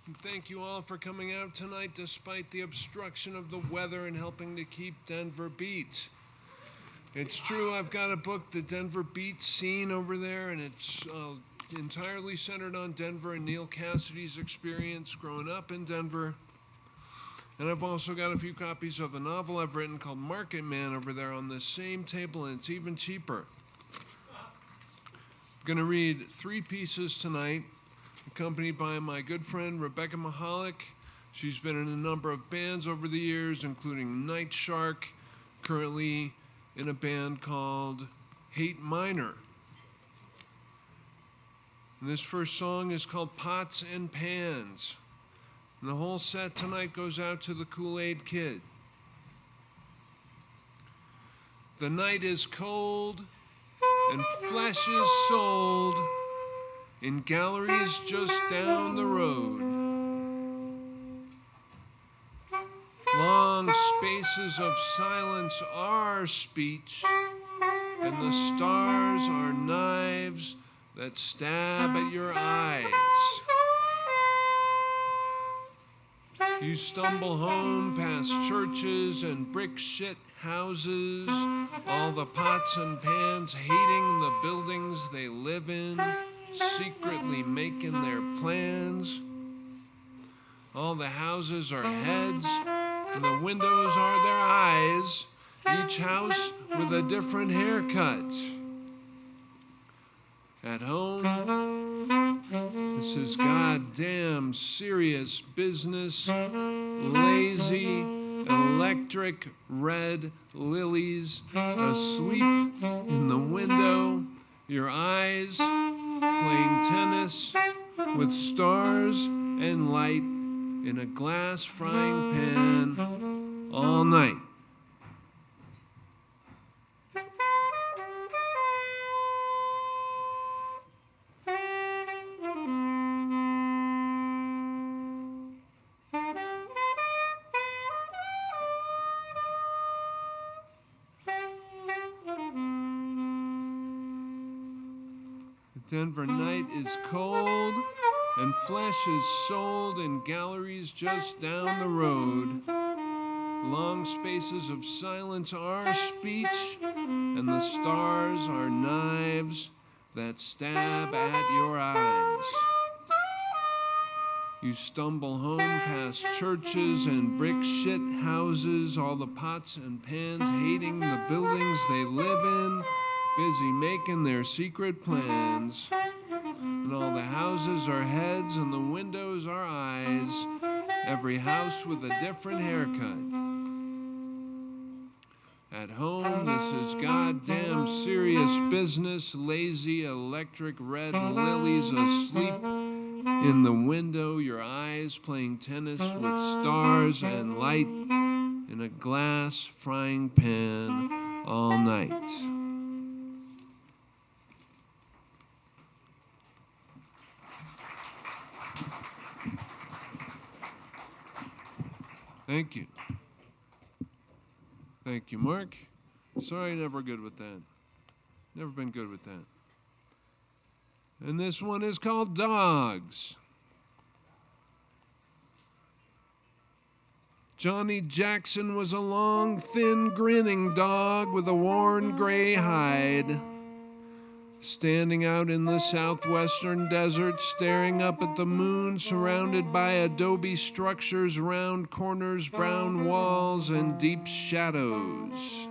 And thank you all for coming out tonight despite the obstruction of the weather and helping to keep Denver beat. It's true, I've got a book, The Denver Beat Scene, over there, and it's entirely centered on Denver and Neal Cassady's experience growing up in Denver. And I've also got a few copies of a novel I've written called Market Man over there on the same table, and it's even cheaper. I'm going to read 3 pieces tonight, accompanied by my good friend Rebecca Mhalek. She's been in a number of bands over the years, including Night Shark, currently in a band called Hate Minor. And this first song is called Pots and Pans. And the whole set tonight goes out to the Kool-Aid Kid. The night is cold and flesh is sold in galleries just down the road. Long spaces of silence are speech, and the stars are knives that stab at your eyes. You stumble home past churches and brick shit houses, all the pots and pans hating the buildings they live in, secretly making their plans. All the houses are heads, and the windows are their eyes, each house with a different haircut. At home, this is goddamn serious business, lazy, electric red lilies asleep in the window, your eyes playing tennis with stars and light in a glass frying pan all night. The Denver night is cold and flesh is sold in galleries just down the road. Long spaces of silence are speech, and the stars are knives that stab at your eyes. You stumble home past churches and brick shit houses, all the pots and pans hating the buildings they live in, busy making their secret plans. And all the houses are heads and the windows are eyes, every house with a different haircut. At home, this is goddamn serious business, lazy electric red lilies asleep in the window, your eyes playing tennis with stars and light in a glass frying pan all night. Thank you. Thank you, Mark. Sorry, never good with that. Never been good with that. And this one is called Dogs. Johnny Jackson was a long, thin, grinning dog with a worn gray hide, standing out in the southwestern desert, staring up at the moon, surrounded by adobe structures, round corners, brown walls, and deep shadows.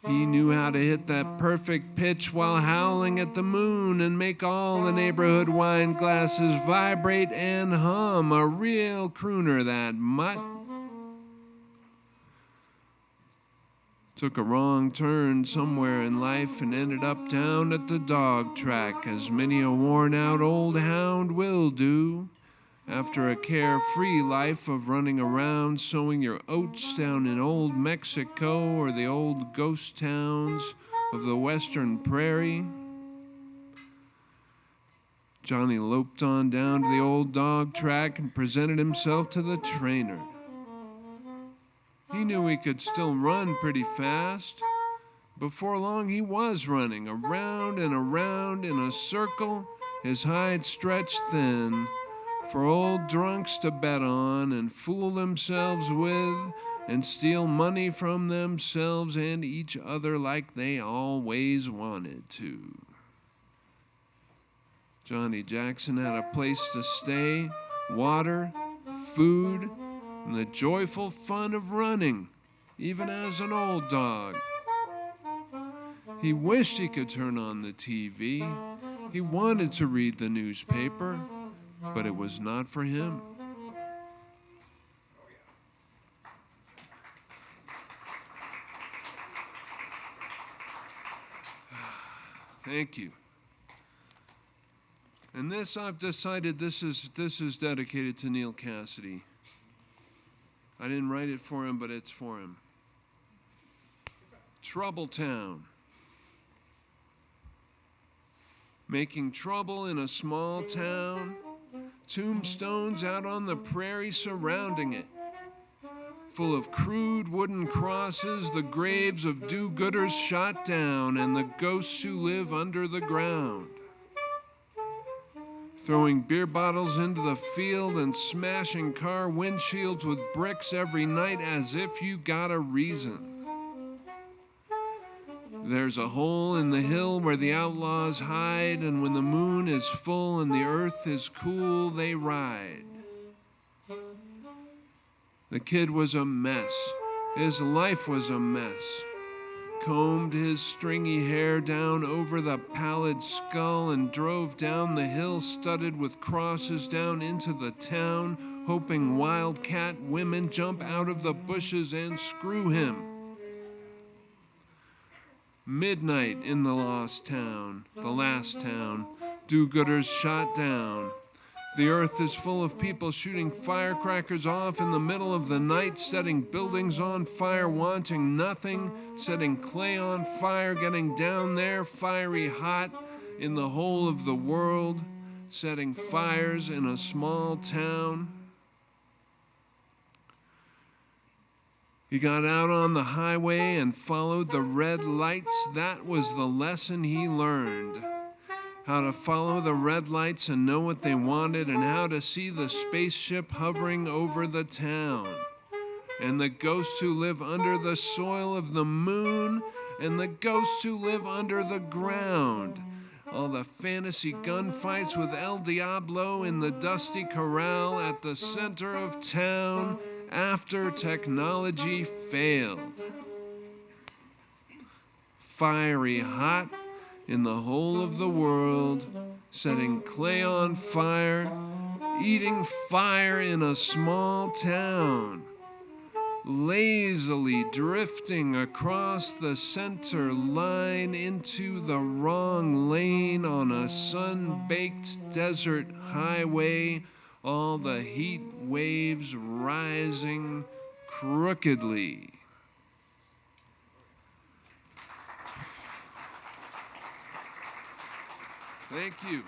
He knew how to hit that perfect pitch while howling at the moon and make all the neighborhood wine glasses vibrate and hum. A real crooner, that mutt. Took a wrong turn somewhere in life and ended up down at the dog track, as many a worn-out old hound will do, after a carefree life of running around sowing your oats down in old Mexico or the old ghost towns of the western prairie. Johnny loped on down to the old dog track and presented himself to the trainer. He knew he could still run pretty fast. Before long, he was running around and around in a circle, his hide stretched thin, for old drunks to bet on and fool themselves with and steal money from themselves and each other like they always wanted to. Johnny Jackson had a place to stay, water, food, and the joyful fun of running, even as an old dog. He wished he could turn on the TV. He wanted to read the newspaper, but it was not for him. Thank you. And this, I've decided this is dedicated to Neal Cassady. I didn't write it for him, but it's for him. Trouble Town. Making trouble in a small town, tombstones out on the prairie surrounding it, full of crude wooden crosses, the graves of do-gooders shot down, and the ghosts who live under the ground. Throwing beer bottles into the field and smashing car windshields with bricks every night as if you got a reason. There's a hole in the hill where the outlaws hide, and when the moon is full and the earth is cool, they ride. The kid was a mess. His life was a mess. Combed his stringy hair down over the pallid skull and drove down the hill studded with crosses down into the town, hoping wildcat women jump out of the bushes and screw him. Midnight in the lost town, the last town, do-gooders shot down. The earth is full of people shooting firecrackers off in the middle of the night, setting buildings on fire, wanting nothing, setting clay on fire, getting down there fiery hot in the whole of the world, setting fires in a small town. He got out on the highway and followed the red lights. That was the lesson he learned. How to follow the red lights and know what they wanted, and how to see the spaceship hovering over the town, and the ghosts who live under the soil of the moon, and the ghosts who live under the ground. All the fantasy gunfights with El Diablo in the dusty corral at the center of town after technology failed. Fiery hot in the whole of the world, setting clay on fire, eating fire in a small town, lazily drifting across the center line into the wrong lane on a sun-baked desert highway, all the heat waves rising crookedly. Thank you.